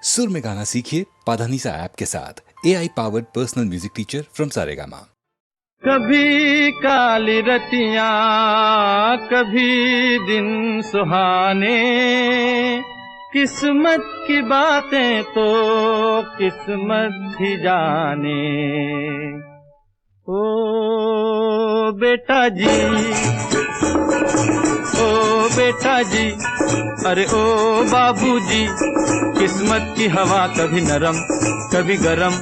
सुर में गाना सीखिए पाधानीसा ऐप के साथ। AI powered personal music teacher from Saregama. कभी काली रतियां, कभी दिन सुहाने, किस्मत की बातें तो किस्मत ही जाने। ओ बेटा जी, ओ बेटा जी, अरे ओ बाबूजी, किस्मत की हवा कभी नरम कभी गरम,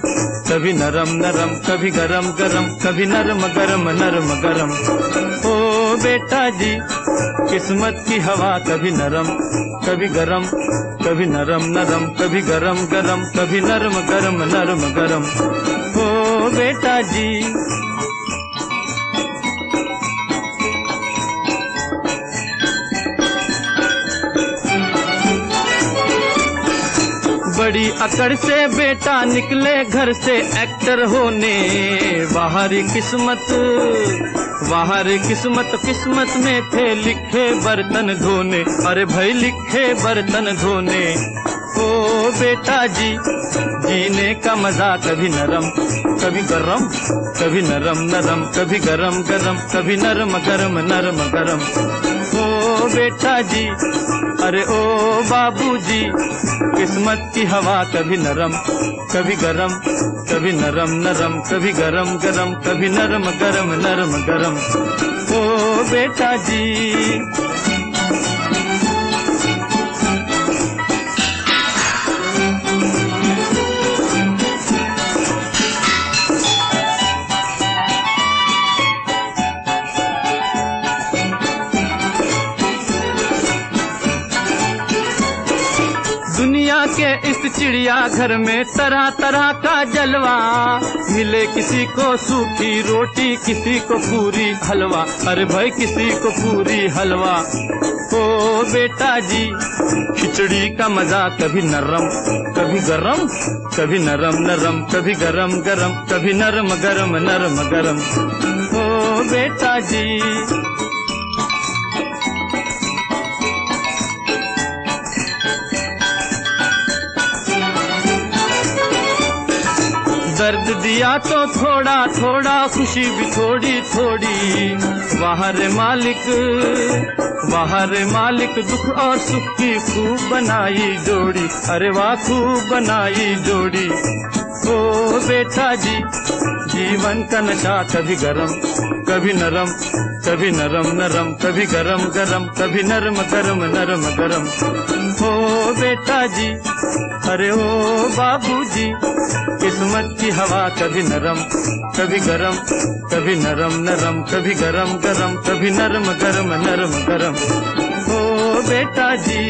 कभी नरम नरम कभी गरम गरम, कभी नरम गरम नरम गरम। ओ बेटा जी, किस्मत की हवा कभी नरम कभी गरम, कभी नरम नरम कभी गरम गरम, कभी नरम गरम नरम गरम। ओ बेटा जी, बड़ी अकड़ से बेटा निकले घर से एक्टर होने। बाहरी किस्मत किस्मत में थे लिखे बर्तन धोने। अरे भाई लिखे बर्तन धोने। ओ बेटा जी, जीने का मजा कभी नरम कभी गरम, कभी नरम नरम कभी गरम गरम, कभी नरम गरम नरम गरम। ओ बेटा जी, अरे ओ बाबूजी, किस्मत की हवा कभी नरम कभी गरम, कभी नरम नरम कभी गरम गरम, कभी नरम गरम नरम गरम। ओ बेटा जी, दुनिया के इस चिड़िया घर में तरह तरह का जलवा। मिले किसी को सूखी रोटी, किसी को पूरी हलवा। अरे भाई किसी को पूरी हलवा। ओ बेटा जी, खिचड़ी का मजा कभी नरम कभी गरम, कभी नरम नरम कभी गरम गरम, कभी नरम गरम नरम गरम। ओ बेटा जी, दर्द दिया तो थोड़ा थोड़ा, खुशी भी थोड़ी थोड़ी। वाह रे मालिक, दुख और सुख की खूब बनाई जोड़ी। अरे वाह खूब बनाई जोड़ी। ओ बेटा जी, जीवन का नशा कभी गरम कभी नरम, कभी नरम नरम कभी गरम गरम, कभी नरम गरम नरम गरम। ओ बेटा जी, अरे ओ बाबूजी, किस्मत की हवा कभी नरम कभी गरम, कभी नरम नरम कभी गरम गरम, कभी नरम गरम नरम गरम। ओ बेटा जी,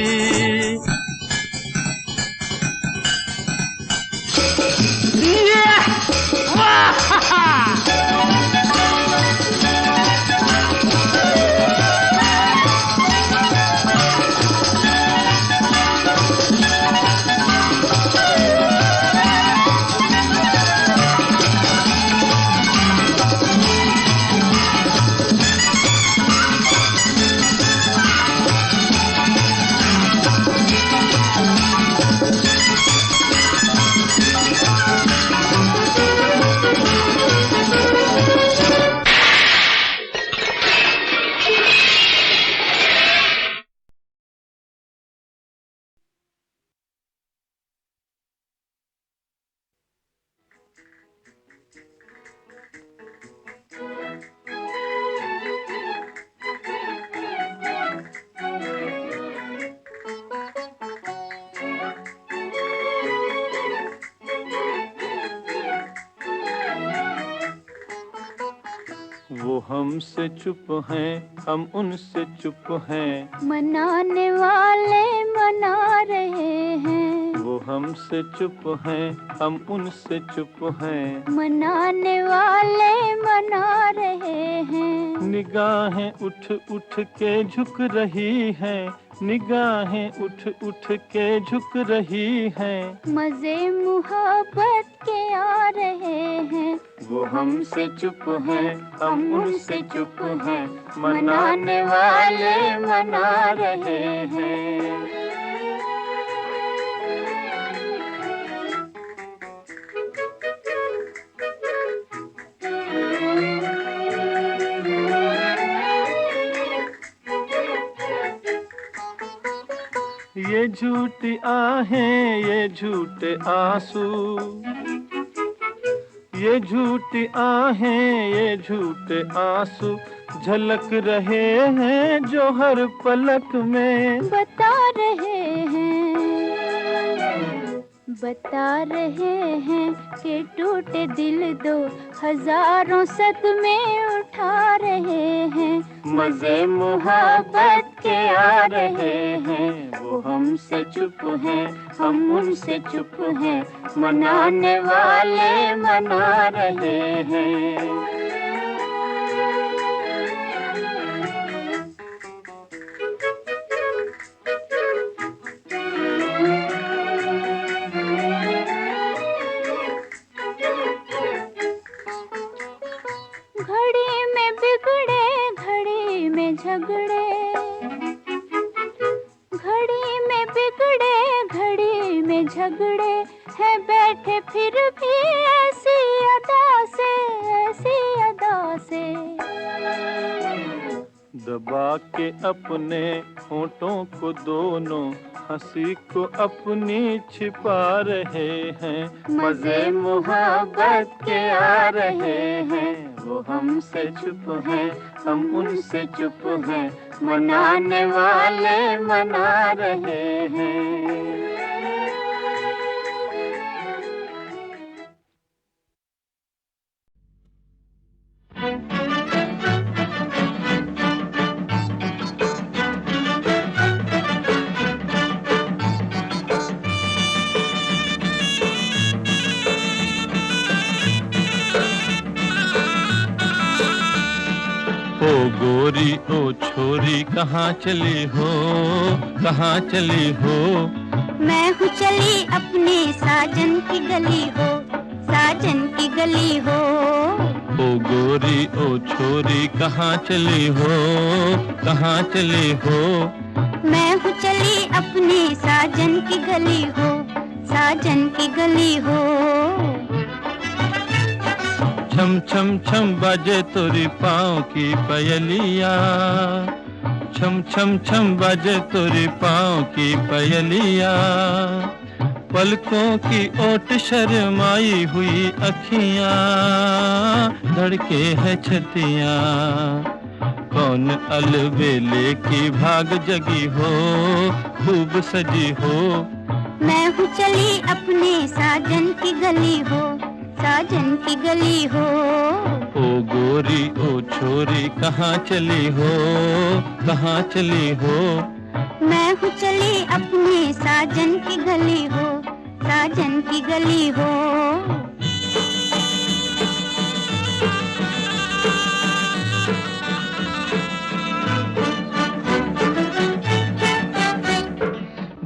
वो हमसे चुप हैं, हम उनसे चुप हैं। मनाने वाले मना रहे हैं। वो हमसे चुप हैं, हम उनसे चुप हैं। मनाने वाले मना रहे हैं। निगाहें उठ उठ के झुक रही हैं, निगाहें उठ उठ के झुक रही हैं। मजे मुहब्बत के आ रहे हैं। वो हमसे चुप हैं, हम उनसे चुप हैं। मनाने वाले मना रहे हैं। ये झूठी आहें, ये झूठे आंसू, ये झूठी आहें, ये झूठे आंसू झलक रहे हैं जो हर पलक में बता रहे हैं कि टूटे दिल दो हजारों सदमे उठा रहे हैं। मजे मोहब्बत के आ रहे हैं, वो हमसे चुप हैं, हम उनसे चुप हैं, मनाने वाले मना रहे हैं। घड़ी में बिगड़े, घड़ी में झगड़े, घड़ी में बिगड़े, घड़ी में झगड़े हैं बैठे फिर भी ऐसी अदा से, ऐसी अदा से। दबा के अपने होठों को दोनों हंसी को अपनी छिपा रहे हैं। मजे मोहब्बत के आ रहे हैं, वो हमसे चुप हैं, हम उनसे चुप हैं, मनाने वाले मना रहे हैं। ओ गोरी ओ छोरी कहाँ चली हो, कहाँ चली हो? मैं हूँ चली अपने साजन की गली हो, साजन की गली हो। ओ गोरी ओ छोरी कहाँ चली हो, कहाँ चली हो? मैं हूँ चली अपने साजन की गली हो, साजन की गली हो। छम छम छम बाजे तोरी पाँव की पयलिया, छम छम छम बाजे तोरी पाँव की पयलिया। पलकों की ओट शर्माई हुई अखियाँ, धड़के है छतियाँ। कौन अलबेले की भाग जगी हो, खूब सजी हो? मैं हूँ चली अपने साजन की गली हो, साजन की गली हो। ओ गोरी ओ छोरी कहाँ चली हो, कहाँ चली हो? मैं हूँ चली अपने साजन की गली हो, साजन की गली हो।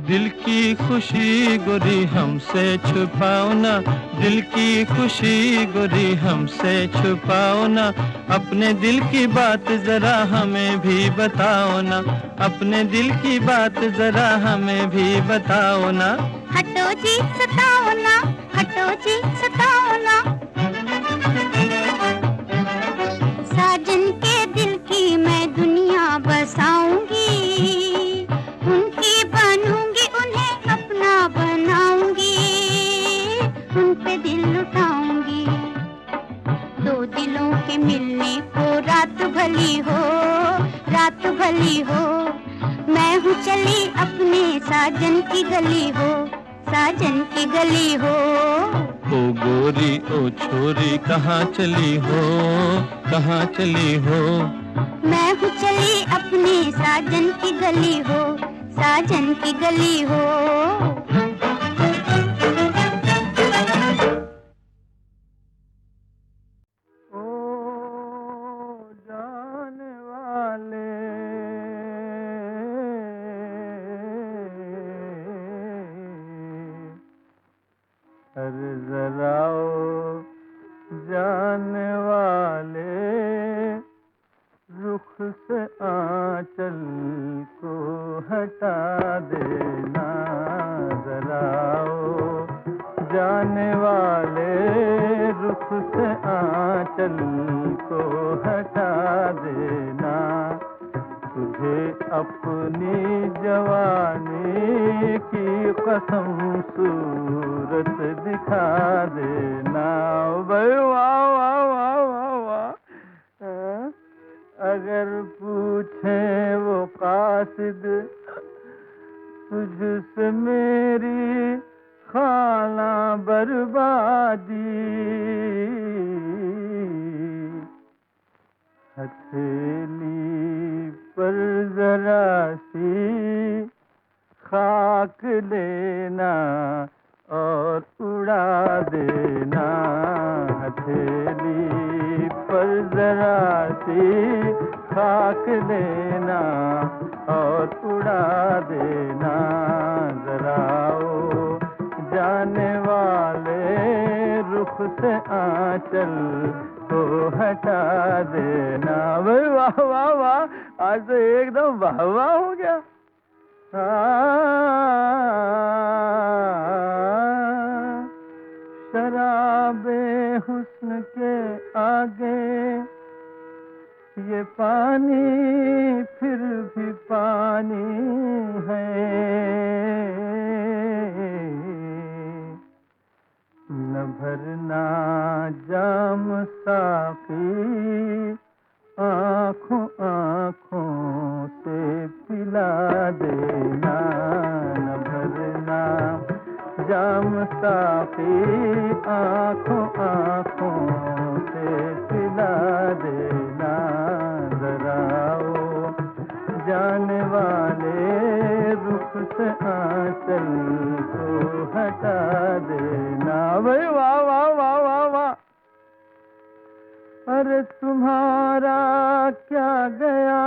दिल की खुशी गोरी हमसे छुपाओ ना, दिल की खुशी गोरी हमसे छुपाओ ना। अपने दिल की बात जरा हमें भी बताओ ना, अपने दिल की बात जरा हमें भी बताओ ना। हटो जी सताओ ना, हटो जी सताओ ना। साजन के दिल की मैं दुनिया बसाऊंगी, उनकी बनूंगी, उन्हें अपना बनाऊंगी, उन पे दिल लुटाऊंगी। दो दिलों के मिलने को रात भली हो, रात भली हो। मैं हूँ चली अपने साजन की गली हो, साजन की गली हो। ओ गोरी ओ छोरी कहाँ चली हो, कहाँ चली हो? मैं हूँ चली अपने साजन की गली हो, साजन की गली हो। अरे जरा ओ जाने वाले, रुख से आंचल को हटा देना। जरा ओ जाने वाले, रुख से आंचल को हटा देना। तुझे अपनी जवानी की कसम सूरत दिखा देना। भाई वाह वाह वाह वाह वाह। अगर पूछे वो कासिद तुझसे मेरी खाना बर्बादी, हथेली पर जरा सी खाक लेना और उड़ा देना। हथेली पर जरा सी खाक लेना और उड़ा देना। जरा ओ जाने वाले रुख से आंचल को हटा देना। भाई वाह वाह वाह, आज तो एकदम वाह वाह हो गया। शराबे हुस्न के आगे ये पानी फिर भी पानी है। न भरना जाम साकी आँखों आँखों से पिला देना। न भरना जाम साकी आँखों आँखों से पिला देना। जरा ओ जाने वाले रुख से आंचल को हटा देना। भाई वाह वाह वाह वाह वाह। अरे तुम्हारा क्या गया,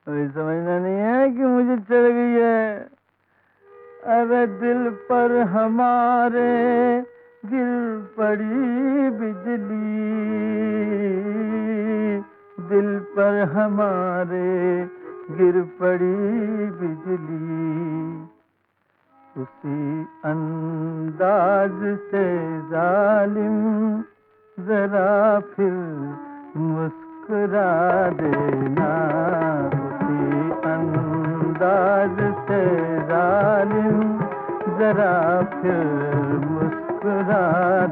अभी समझना नहीं है कि मुझे चढ़ गई है। अरे दिल पर हमारे गिर पड़ी बिजली, दिल पर हमारे गिर पड़ी बिजली। उसी अंदाज से जालिम जरा फिर मुस्कुरा देना। उसी अंदाज से जालिम जरा फिर मुस्कुरा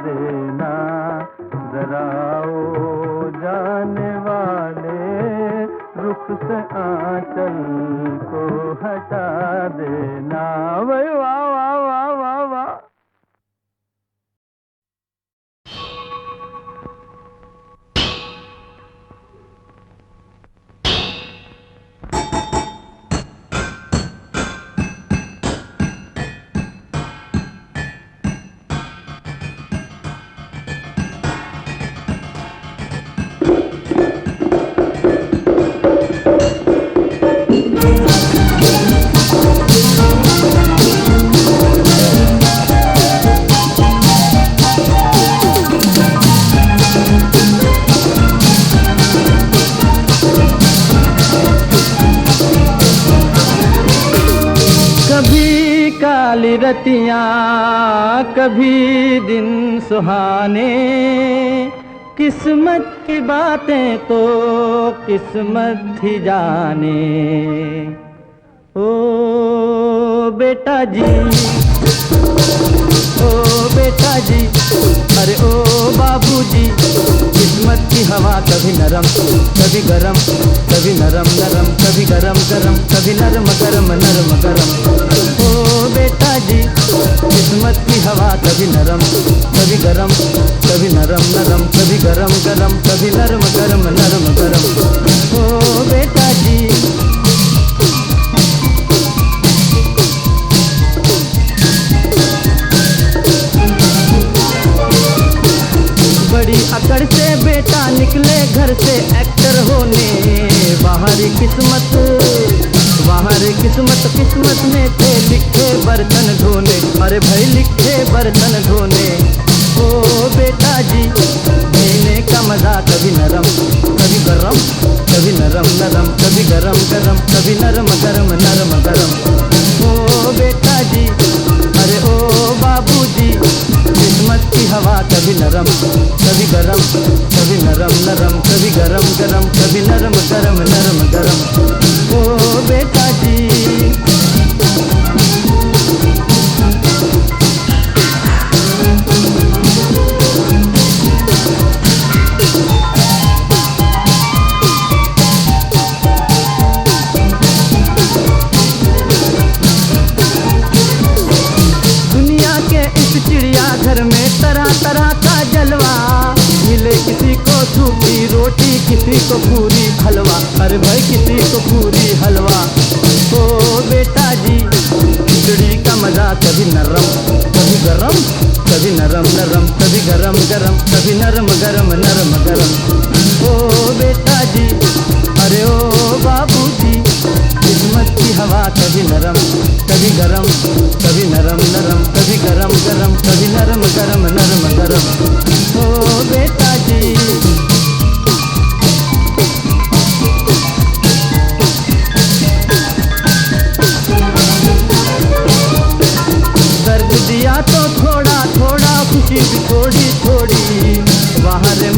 देना। जरा ओ जाने वाले रुख से आंचल को हटा देना। भाई वाह वाह वाह वाह वाह। काली रतियाँ कभी दिन सुहाने, किस्मत की बातें तो किस्मत ही जाने। ओ बेटा जी, ओ बेटा जी, अरे ओ बाबूजी, किस्मत की हवा कभी नरम कभी गरम, कभी नरम नरम कभी गरम गरम, कभी नरम गरम नरम गरम। ओ बेटा जी, किस्मत की हवा कभी नरम कभी गरम, कभी नरम नरम कभी गरम गरम, कभी नरम गरम नरम गरम। ओ बेटा जी, बड़ी अकड़ से बेटा निकले घर से एक्टर होने। बाहरी किस्मत किस्मत में थे लिखे बर्तन धोने। अरे भाई लिखे बर्तन धोने। ओ बेटा जी, जीने का मजा कभी नरम कभी गरम, कभी नरम नरम कभी गरम गरम, कभी नरम गरम नरम गरम। ओ बेटा जी, अरे ओ बाबूजी, किस्मत की हवा कभी कभी नरम कभी गरम, कभी नरम नरम कभी गरम गरम, कभी नरम गरम नरम गरम। ओ बेटा जी घर में तरह तरह का जलवा, मिले किसी को सूखी रोटी किसी को पूरी हलवा, अरे भाई किसी को पूरी हलवा। ओ बेटा जी खिचड़ी का मजा कभी नरम कभी गरम, कभी नरम नरम कभी गरम गरम, कभी नरम गरम नरम गरम। ओ बेटा जी अरे ओ बाबू जी किस्मत की हवा कभी नरम कभी गरम, कभी नरम नरम कभी गरम गरम, कभी नरम गरम नरम गरम। ओ बेटा जी दर्द दिया तो थोड़ा थोड़ा, खुशी भी थोड़ी थोड़ी, वहाँ रे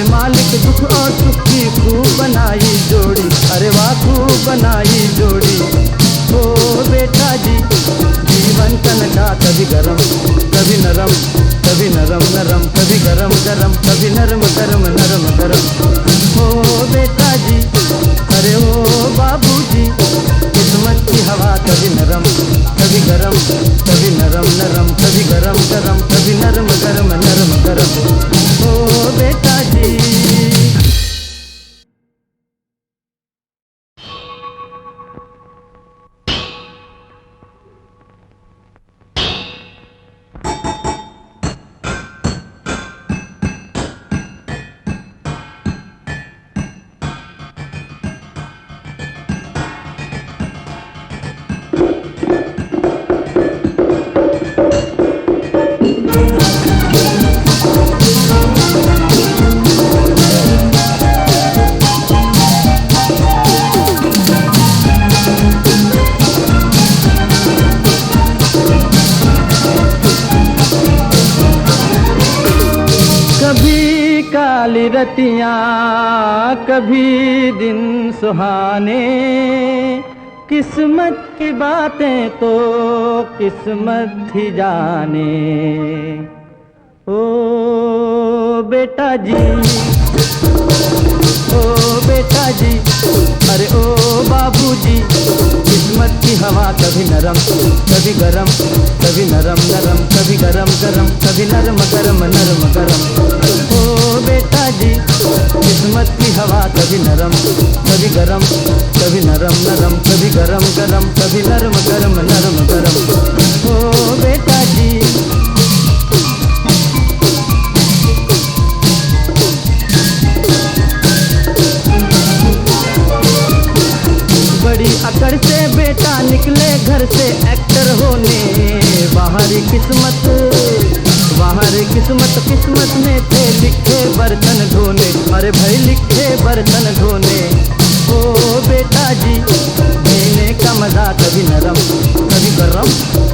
मालिक दुख और सुख की खूब बनाई जोड़ी, अरे वाह खूब बनाई जोड़ी। ओ बेटा जी जीवन का नशा कभी गरम कभी नरम, कभी नरम नरम कभी गरम गरम, कभी नरम गरम नरम गरम। ओ बेटा जी अरे ओ बाबू जी किस्मत की हवा कभी नरम कभी गरम, कभी नरम नरम कभी गरम गरम, कभी नरम गरम नरम गरम। ओ बेटा जी काली रतियाँ कभी दिन सुहाने, किस्मत की बातें तो किस्मत ही जाने। ओ बेटा जी ओ बेटा जी अरे ओ बाबू जी किस्मत की हवा कभी नरम कभी गरम, कभी नरम नरम कभी गरम गरम, कभी नरम गरम नरम गरम। ओ बेटा जी किस्मत की हवा कभी नरम कभी गरम, कभी नरम नरम कभी गरम गरम, कभी नरम गरम नरम गरम। ओ बेटा जी बड़ी अकड़ से बेटा निकले घर से एक्टर होने, बाहरी किस्मत किस्मत में थे लिखे बर्तन धोने, अरे भाई लिखे बर्तन धोने। ओ बेटा जी जीने का मजा कभी नरम कभी गरम,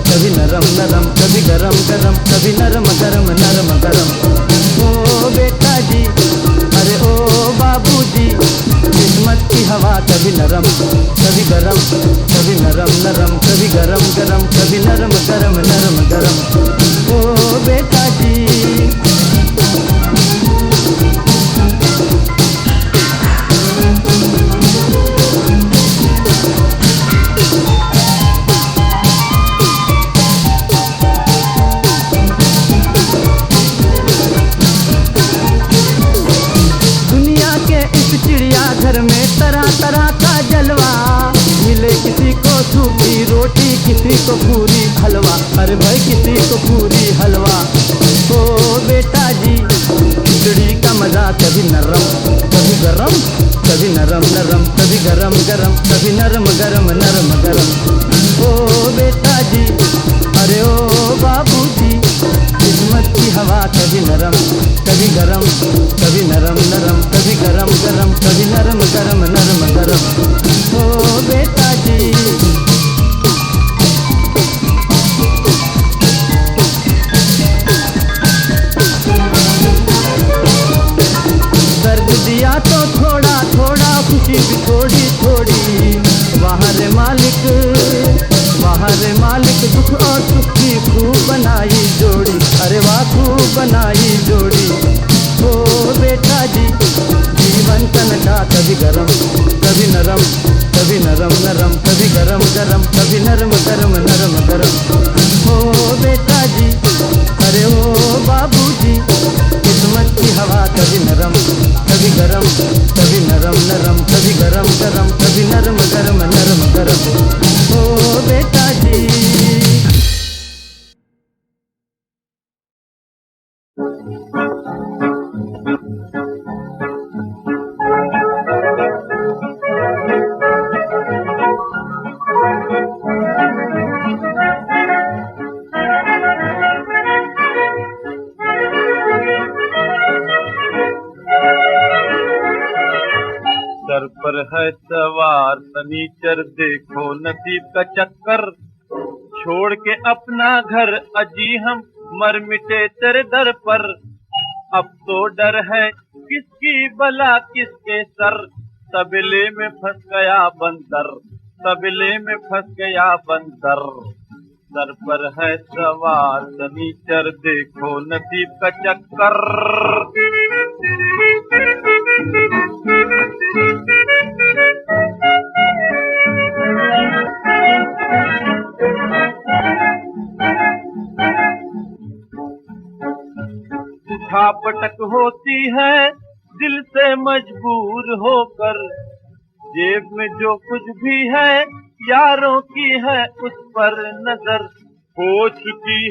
कभी नरम नरम कभी गरम गरम, कभी नरम गरम नरम गरम। ओ बेटा जी अरे ओ बाबू जी किस्मत की हवा कभी नरम कभी गरम, कभी नरम नरम कभी गरम गरम, कभी नरम गरम नरम गरम। ओ बेटा जी घर में तरह तरह का जलवा, मिले किसी को सूखी रोटी किसी को पूरी हलवा, अरे भाई किसी को पूरी हलवा। ओ बेटा जी खिचड़ी का मजा कभी नरम कभी गरम, कभी नरम नरम कभी गरम गरम, कभी नरम गरम नरम गरम। ओ बेटा जी अरे ओ बाबू जी किस्मत की हवा कभी नरम कभी गरम, कभी नरम नरम कभी गरम गरम, कभी नरम गरम नरम गरम। ओ बेटा जी हरे मालिक दुख और सुख की खूब बनाई जोड़ी, अरे वाह खूब बनाई जोड़ी। ओ बेटा जी जीवन का नशा कभी गरम कभी नरम, कभी नरम नरम कभी गरम गरम, कभी नरम गरम नरम गरम। ओ बेटा जी अरे ओ बाबूजी, किस्मत की हवा कभी नरम कभी गरम, कभी नरम नरम कभी गरम गरम, कभी नरम गरम नरम गरम। ओ बेटा जी। सर पर है सवार सनीचर, देखो नसीब का चक्कर, छोड़ के अपना घर अजी हम मर मिटे तेरे दर पर। अब तो डर है किसकी भला किसके सर, तबले में फंस गया बंदर, तबले में फंस गया बंदर। सर पर है सवार सनीचर, देखो नसीब का चक्कर। उठापटक होती है दिल से मजबूर होकर, जेब में जो कुछ भी है यारों की है उस पर नजर। हो चुकी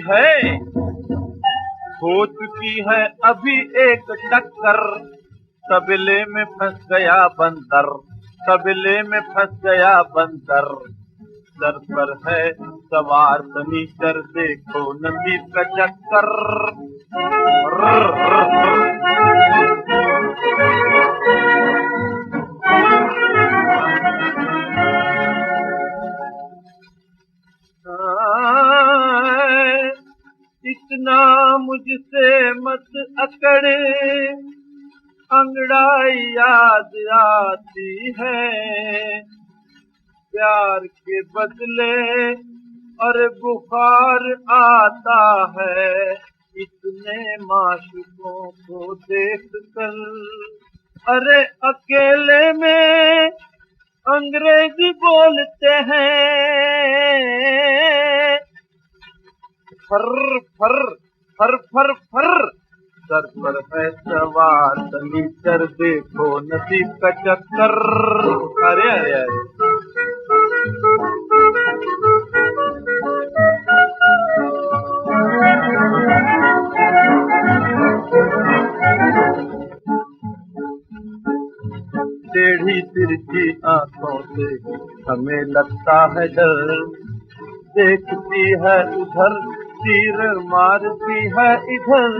है अभी एक टक्कर, तबले में फंस गया बंदर, तबले में फंस गया बंदर। सर पर है सवार सनीचर, देखो नसीब का चक्कर। इतना मुझसे मत अकड़, अंगड़ाई याद आती है, प्यार के बदले और बुखार आता है, इतने माशूकों को देख कर। अरे अकेले में अंग्रेजी बोलते हैं, फर फर फर फर फर। सर पर है सवार सनीचर, देखो नसीब का चक्कर। अरे अरे अरे टेढ़ी तिरछी आंखों से हमें लगता है डर, देखती है उधर तीर मारती है इधर।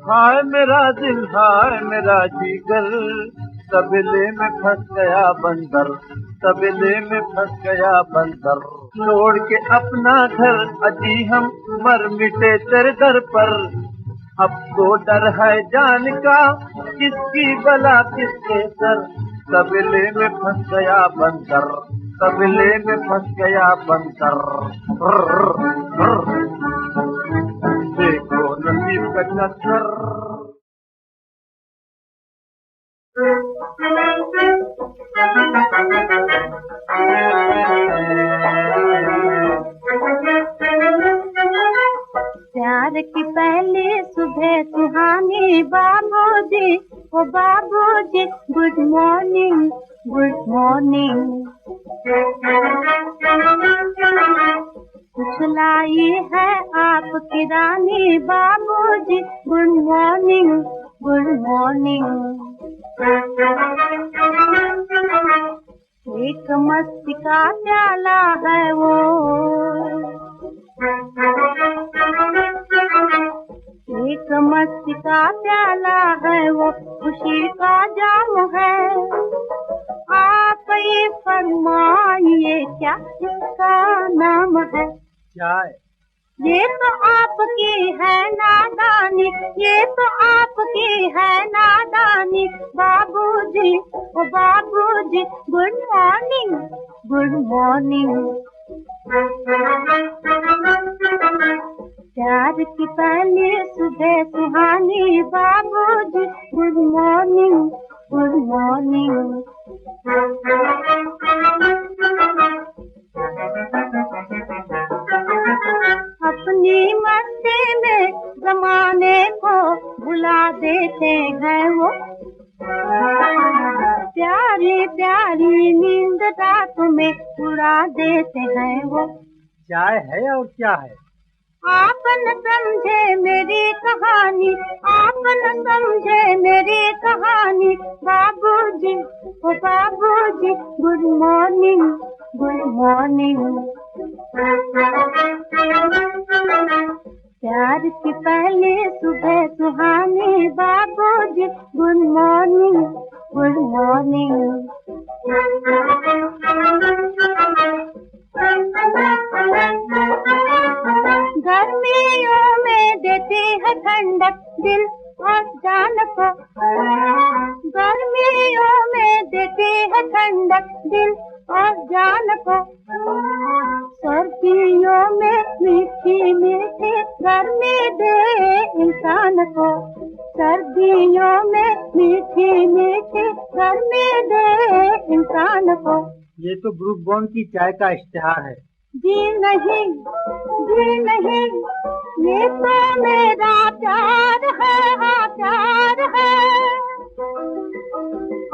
हाय मेरा दिल हाय मेरा जिगर, तबले में फंस गया बंदर, तबले में फंस गया बंदर। छोड़ के अपना घर अजी हम मर मिटे तेरे दर पर। अब तो डर है जान का किसकी भला किसके सर, तबले में फंस गया बंदर, तबले में फंस गया बंदर। देखो नसीब का चक्कर। प्यार की पहली सुबह सुहानी, बाबूजी ओ बाबूजी गुड मॉर्निंग गुड मॉर्निंग। कुछ लाई है आपकी रानी, बाबूजी गुड मॉर्निंग गुड मॉर्निंग। एक मस्ती का प्याला है वो, एक मस्ती का प्याला है वो, खुशी का जाम है। आप ये फरमाइए क्या इसका नाम है? क्या है? ये तो आपकी है नादानी, ये तो आपकी है नादानी। बाबूजी ओ बाबूजी गुड मॉर्निंग गुड मॉर्निंग। प्यार की पहली सुबह सुहानी बाबूजी गुड मॉर्निंग गुड मॉर्निंग। अपनी मस्ती में जमाने को भुला देते हैं वो, प्यारी प्यारी नींद रात में उड़ा देते हैं वो। चाय है और क्या है? आप न समझे मेरी कहानी, आप न समझे मेरी कहानी बाबूजी ओ बाबूजी गुड मॉर्निंग गुड मॉर्निंग। प्यार की पहली सुबह सुहानी बाबूजी गुड मॉर्निंग गुड मॉर्निंग। गर्मियों में देती है ठंडक दिल और जान को, गर्मियों में देती है ठंडक दिल और जान को। सर्दियों में मीठी मीठी गर्मी दे इंसान को, सर्दियों में मीठी मीठी गर्मी दे इंसान को। ये तो ब्रूक बॉन्ड की चाय का इश्तिहार है। जी नहीं, ये तो मेरा प्यार है, हाँ प्यार है।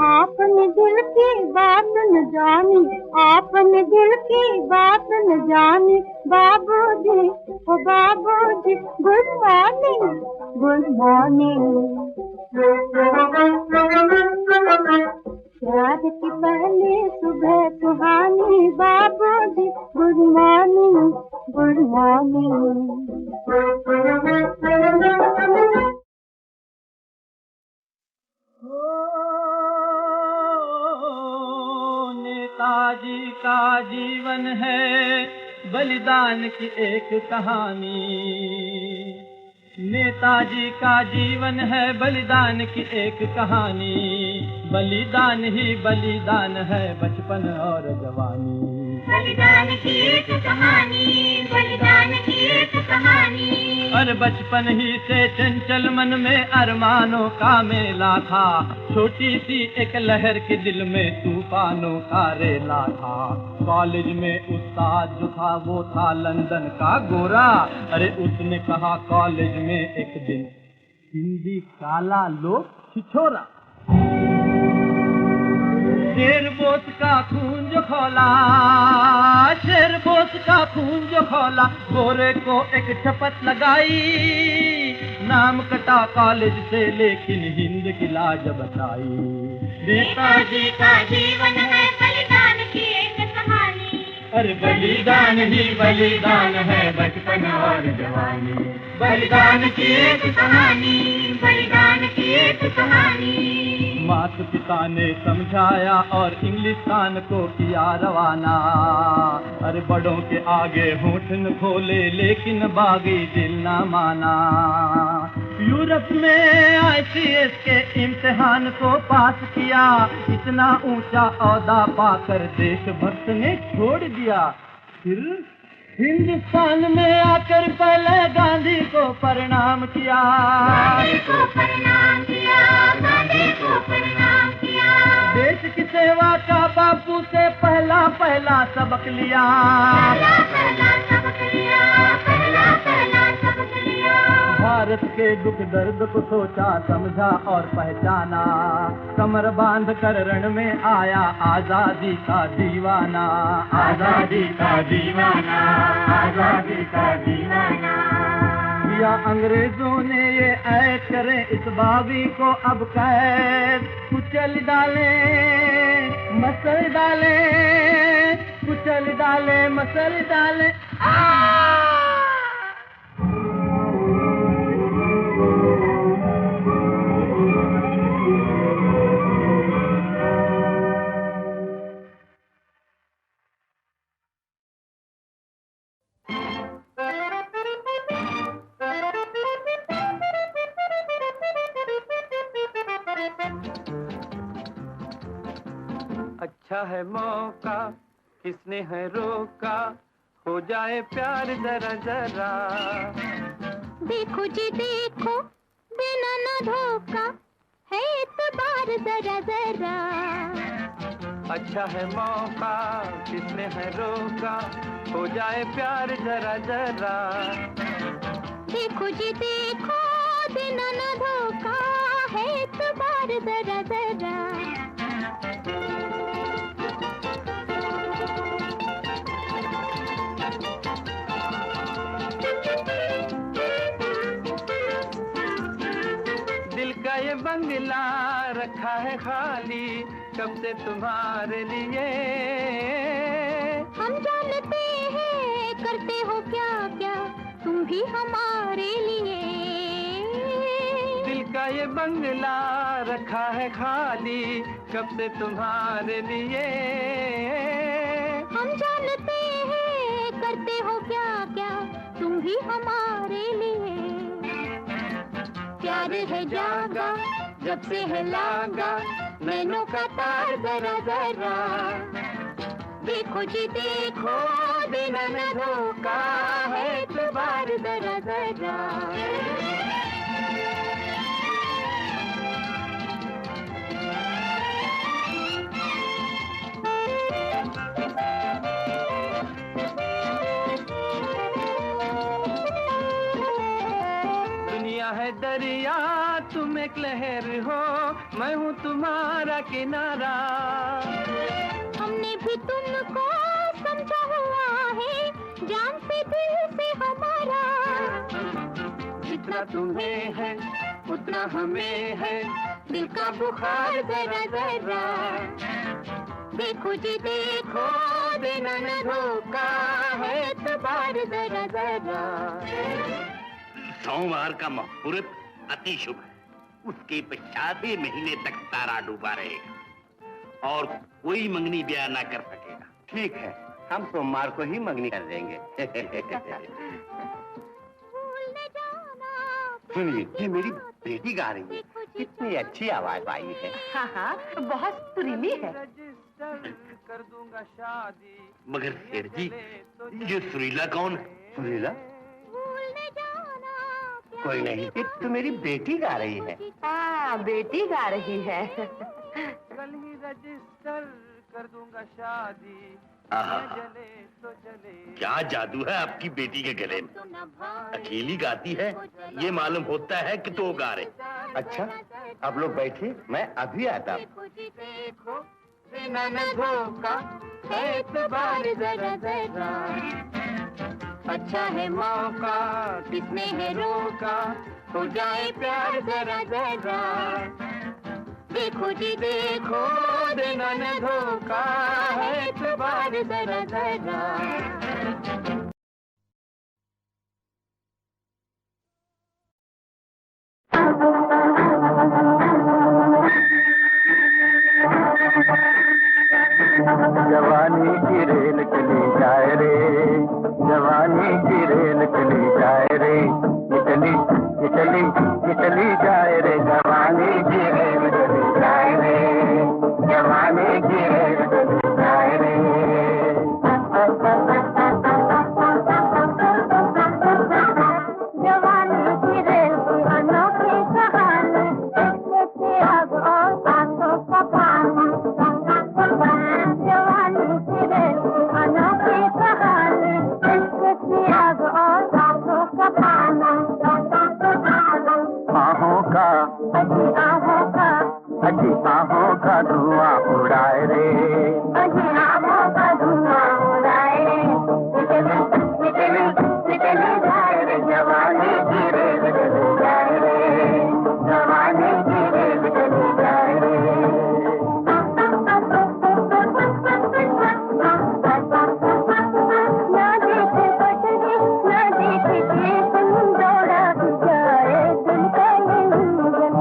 आपने दिल की बात न जानी, आपने दिल की बात न जानी बाबूजी ओ बाबूजी गुड मॉर्निंग गुड मॉर्निंग। प्यार की पहली सुबह सुहानी बाबूजी good morning good morning. Netaji का जीवन है बलिदान की एक कहानी, नेताजी का जीवन है बलिदान की एक कहानी। बलिदान ही बलिदान है बचपन और जवानी, बलिदान की एक कहानी, बलिदान की एक कहानी। और बचपन ही से चंचल मन में अरमानों का मेला था, छोटी सी एक लहर के दिल में तूफानों का रेला था। कॉलेज में उस्ताद जो था वो था लंदन का गोरा, अरे उसने कहा कॉलेज में एक दिन हिंदी काला लोग छिछोरा। शेर बोस का खून जो खोला, शेर बोस का खून जो खोला, गोरे को एक शपथ लगाई। नाम कटा कॉलेज से लेकिन हिंद की लाज बचाई। नेताजी का जीवन है बलिदान की एक कहानी, अरे बलिदान ही बलिदान है बचपन और जवानी। बलिदान की एक कहानी, बलिदान की एक कहानी। माता पिता ने समझाया और इंग्लिस्तान को किया रवाना, अरे बड़ों के आगे होठ न खोले लेकिन बागी दिल न माना। यूरोप में ICS के इम्तिहान को पास किया, इतना ऊंचा औहदा पाकर देशभक्त ने छोड़ दिया। फिर हिंदुस्तान में आकर पहले गांधी को प्रणाम किया, गांधी को प्रणाम किया, गांधी को प्रणाम किया। देश की सेवा का बापू से पहला पहला सबक लिया, पहला पहला सबक लिया, पहला पहला सबक लिया। भारत के दुख दर्द को सोचा समझा और पहचाना, कमर बांध कर रण में आया आजादी का दीवाना। आजादी का दीवाना, आजादी का दीवाना। या अंग्रेजों ने ये ऐश करें इस बागी को अब कैद, कुचल डाले मसल डाले, कुचल डाले मसल डाले। अच्छा है मौका किसने है रोका, हो जाए प्यार जरा जरा। देखो जी देखो, देना ना धोखा, है इतबार जरा जरा। अच्छा है मौका, किसने है रोका, हो जाए प्यार जरा जरा। देखो जी देखो, देना ना धोखा, है इतबार जरा जरा। दिल का ये बंगला रखा है खाली, कब से तुम्हारे लिए। हम जानते हैं करते हो क्या क्या, तुम भी हमारे लिए। दिल का ये बंगला रखा है खाली, कब से तुम्हारे लिए। हम जानते हैं करते हो क्या क्या, तुम भी हमारे लिए। प्यार है जागा जब से है लागा, नैनों का तार जरा जरा। देखो जी देखो, देना न धोखा, है इतबार जरा जरा। दुनिया है दरिया, तुम एक लहर हो, मैं हूँ तुम्हारा किनारा। हमने भी तुमको समझा हुआ है, जान से दिल से हमारा। जितना तुम्हें है उतना हमें है, दिल का बुखार जरा जरा। देखो जी देखो, देना न धोखा, है इतबार जरा जरा। सोमवार का मुहूर्त अति शुभ है, उसके पश्चात ही महीने तक तारा डूबा रहेगा और कोई मंगनी ब्याह ना कर सकेगा। ठीक है, हम सोमवार को ही मंगनी कर देंगे। भूलने जाना सुनिए, ये मेरी बेटी गा रही है, कितनी अच्छी आवाज आई है। हाँ हाँ, बहुत सुरीली है। रजिस्टर कर दूंगा शादी। मगर सेठ जी, ये सुरीला कौन है? सुनीला? भूलने जाना कोई नहीं, ये तो मेरी बेटी गा रही है। हाँ, बेटी गा रही है। कल ही रजिस्टर कर दूंगा शादी। आहा, जले तो जले। क्या जादू है आपकी बेटी के गले में। तो न भाई। अकेली गाती है, ये मालूम होता है कि दो गा रहे। अच्छा, आप लोग बैठिए, मैं अभी आता हूँ। देखो जी देखो, देना न धोखा, है इतबार जरा जरा। अच्छा है मौका, किसने है रोका, हो जाए प्यार जरा जरा। देखो जी देखो, देना न धोखा, है इतबार जरा जरा। जवानी की रेल चली जाए रे, जवानी की रेल चली जाए रे, ये चली ये चली ये चली जाए रे, जवानी की रेल चली जाए रे, जवानी की रेल चली जाए रे। जवानी की रेल की अनोखी कहानी, इससे अब और बातों का पानी। जवानी की रेल की अनोखी कहानी, इससे अब और बातों का पानी। आहों का अजी आहों का धुआं उड़ाए रे, अजी आहों का धुआं उड़ाए रे, निकली जाए रे, जवानी की रेल चली जाए रे, जवानी की रेल चली जाए रे। ना देखे पटरी, ना देखे स्टेशन, दौड़ा भी जाए दिल का ये इंजन।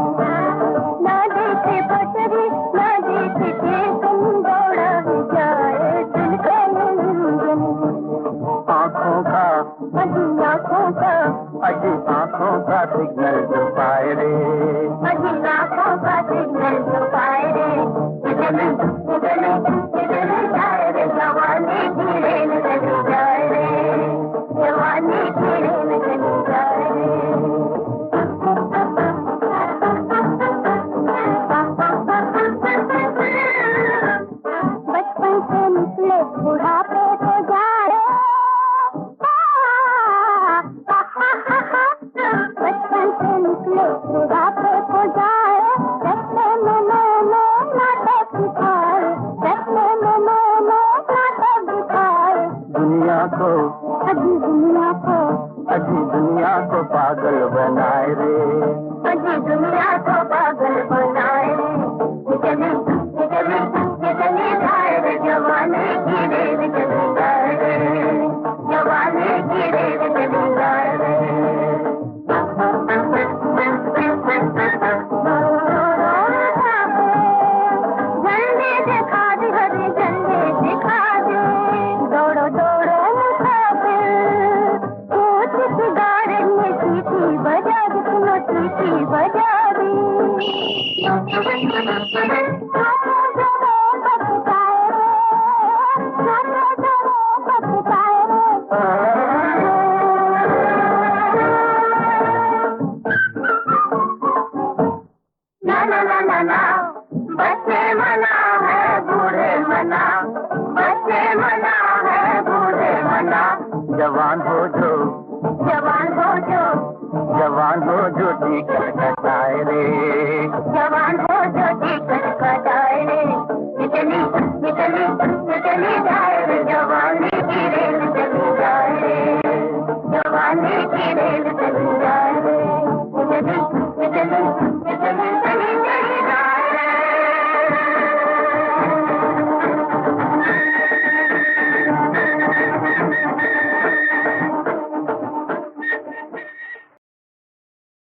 ना देखे पटरी, ना देखे स्टेशन, दौड़ा भी जाए दिल का ये इंजन। आँखों का अजी आँखों का सिग्नल जो पाए रे, अजी आँखों का सिग्नल जो पाए रे, निकली निकली जाए रे, जवानी अजी दुनिया को पागल बनाए रे, अजी दुनिया को पागल बनाए रे। चली चली चली जाए रे जवानी की रेल चली जाए रे, जवानी की रेल चली जाए रे। झंडे दिखा दे हरे झंडे दिखा दे, दौड़ो दौड़ो मुसाफिर, कोच की गाड़ी में सीटी बजा दे, सुनो सीटी बजा दे। बच्चे मना है बूढ़े मना, बच्चे मना है बूढ़े मना। जवान हो जो, जवान हो जो, जवान हो जो टीका कटाए रे, जवान